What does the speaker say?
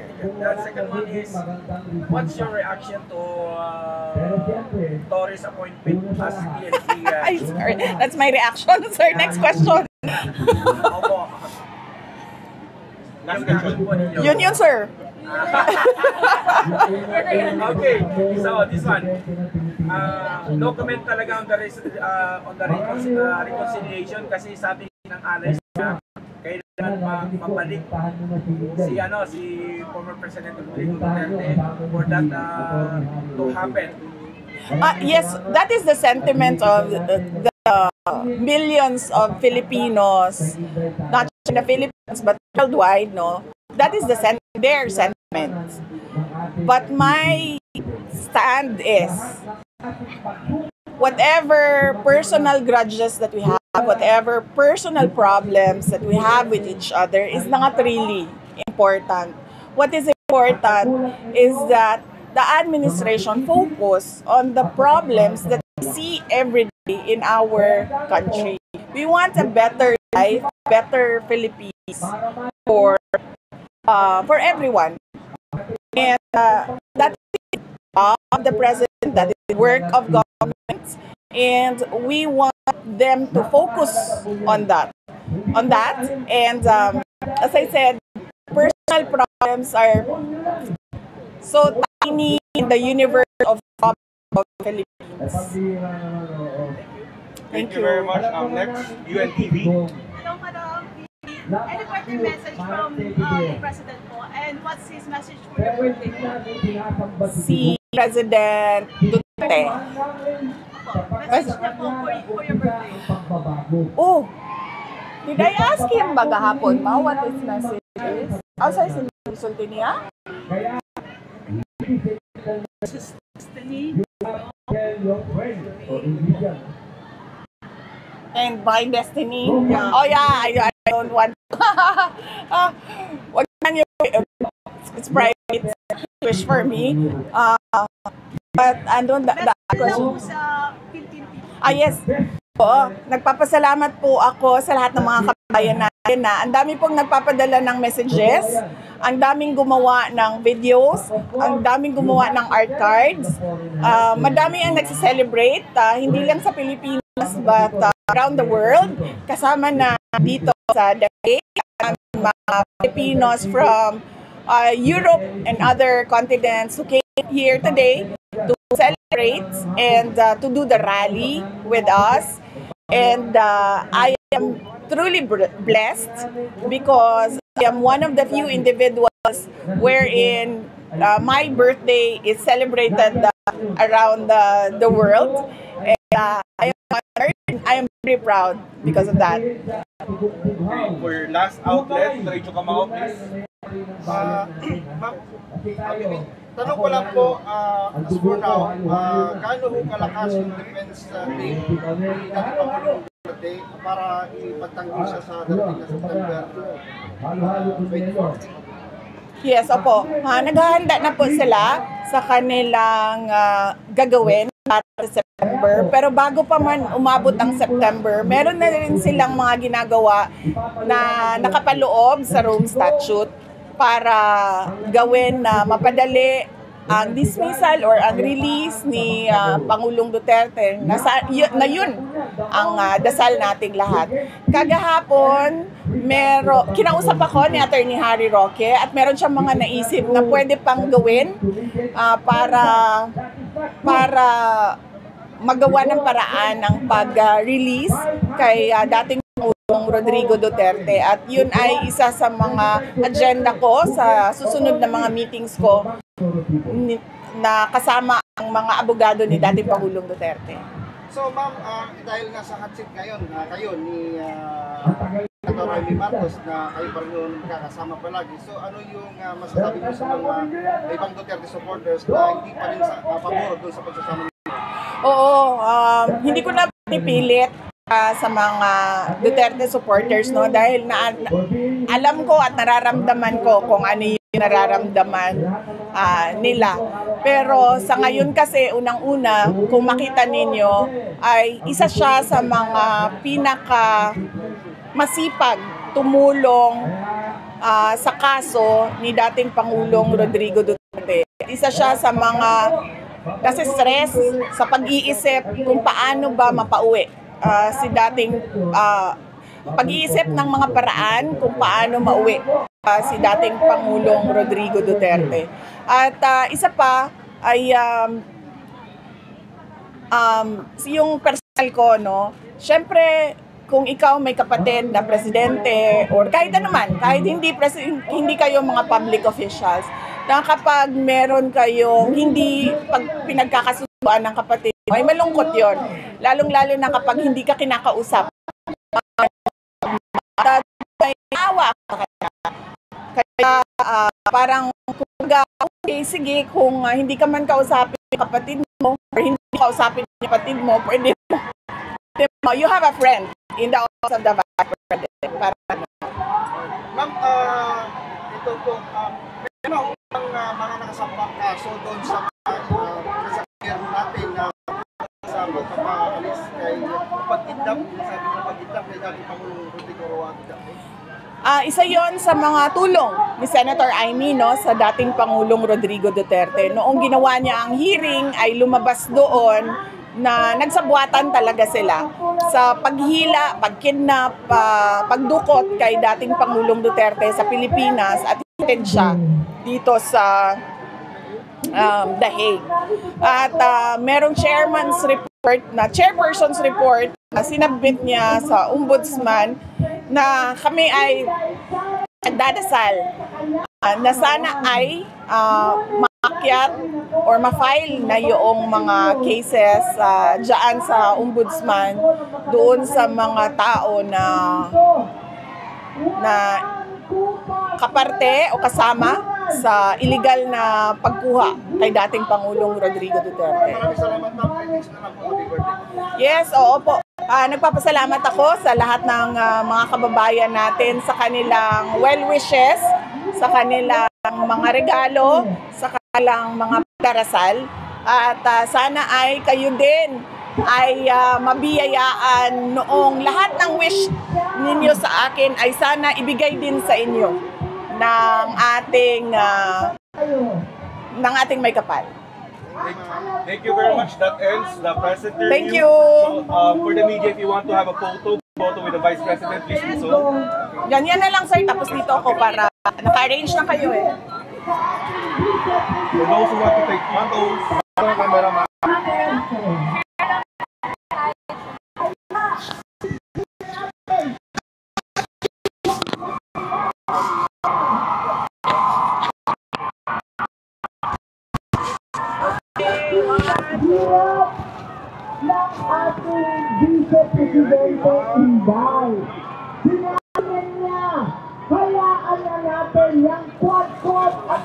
The second one is, what's your reaction to Torres' appointment as PNP? Ay, sorry. That's my reaction, sir. Next question. Opo. Last reaction po ninyo. Yun, sir. Okay, so this one. No comment talaga on the reconciliation kasi sabi ng allies na kailangan mabalik si former President Rodrigo Duterte for that to happen. Yes, that is the sentiment of the millions of Filipinos, not just in the Philippines but worldwide, no? That is their sentiment. But my stand is, whatever personal grudges that we have, whatever personal problems that we have with each other is not really important. What is important is that the administration focus on the problems that we see every day in our country. We want a better life, better Philippines for everyone. And that is the president, that is the work of government, and we want them to focus on that. And as I said, personal problems are so tiny in the universe of problems of the Philippines. Thank you very much. Next, UNTV. Hello, Madam. Any birthday message from the President po? And what's his message for your birthday po? Si President Duterte. Message niya po for your birthday. Oh, did I ask him bagahapon ma what his message is? Outside sinulti niya? Destiny. And my destiny. Oh yeah, I don't want. Wag man yun. It's private. Wish for me. But andun the question. Sa Philippine people. Yes. Oo, nagpapasalamat po ako sa lahat ng mga kababayan natin na ang dami pong nagpapadala ng messages, ang daming gumawa ng videos, ang daming gumawa ng art cards. Madami ang nagse-celebrate, hindi lang sa Pilipinas but around the world. Kasama na dito sa Dahig ang mga Filipinos from Europe and other continents who came here today to celebrate and to do the rally with us. And I am truly blessed because I am one of the few individuals wherein my birthday is celebrated around the world. And I am honored and I am very proud because of that. For your last outlet, Diretso Kamao, please. Tanong ko lang po, as for now, gaano ho kalakas yung defense team ni Pangulong Duterte para ipagtanggol siya sa darating na September 24? Yes, opo. Naghahanda na po sila sa kanilang gagawin para sa September. Pero bago pa man umabot ang September, meron na rin silang mga ginagawa na nakapaloob sa Rome Statute para gawin na mapadali ang dismissal or ang release ni Pangulong Duterte na yun ang dasal nating lahat. Kagahapon, kinausap ako ni Attorney Harry Roque at meron siyang mga naisip na pwede pang gawin para magawa ng paraan ng pag-release kay dating Pangulong Rodrigo Duterte, at yun ay isa sa mga agenda ko sa susunod na mga meetings ko na kasama ang mga abogado ni dating Pangulong Duterte. So ma'am, dahil nasa hot seat ngayon, kayo ni Senator Amy Marcos na kayo pa rin nakakasama palagi. So ano yung masasabi mo sa mga ibang Duterte supporters na hindi pa rin pabor doon sa pagsasama? Oo, hindi ko na pinipilit sa mga Duterte supporters, no, dahil alam ko at nararamdaman ko kung ano yung nararamdaman nila. Pero sa ngayon kasi, unang-una, kung makita ninyo, ay isa siya sa mga pinaka masipag tumulong sa kaso ni dating Pangulong Rodrigo Duterte. Isa siya sa mga kasi stress sa pag-iisip kung paano ba mapauwi si dating pag-iisip ng mga paraan kung paano mauwi si dating Pangulong Rodrigo Duterte. At isa pa ay yung personal ko, no? Siyempre, kung ikaw may kapatid na presidente or kahit anuman, kahit hindi kayo mga public officials, na kapag meron kayong hindi pinagkakasubuan ng kapatid, ay malungkot yon. Lalong-lalo na kapag hindi ka kinakausap. May awa ka kaya. Kaya parang okay, sige, kung hindi ka man kausapin yung kapatid mo or hindi kausapin yung kapatid mo, pwede mo, you have a friend in the office of the vice president. Ma'am, ito po, meron mga nakasampang kaso doon sa presenter natin na sa pagpapaalis kay pagkidnap, masabi na pagkidnap kay dating Pangulong Rodrigo Duterte. Isa yon sa mga tulong ni Senator Amy, no, sa dating Pangulong Rodrigo Duterte. Noong ginawa niya ang hearing ay lumabas doon na nagsabuatan talaga sila sa paghila, pagkidnap, pagdukot kay dating Pangulong Duterte sa Pilipinas at hinatid siya dito sa The Hague. At merong chairperson's report na sinabit niya sa ombudsman na kami ay nagdadasal na sana ay maakyat or ma-file na yung mga cases dyan sa ombudsman doon sa mga tao na kaparte o kasama sa illegal na pagkuha kay dating Pangulong Rodrigo Duterte. Maraming salamat, ma'am. Yes, oo po. Nagpapasalamat ako sa lahat ng mga kababayan natin sa kanilang well wishes, sa kanilang mga regalo, sa kanilang mga darasal. At sana ay kayo din ay mabiyayaan noong lahat ng wish ninyo sa akin ay sana ibigay din sa inyo ng ating may kapal. Thank you very much. That ends the press interview. Thank you. So, for the media, if you want to have a photo with the Vice President, please do so. Yan na lang, sir. Tapos dito ako para naka-arrange na kayo eh. For those who want to take photos, cameraman. ng ating Vice Presidente Inday. Sinabi niya, hayaan na natin yung quad-quad at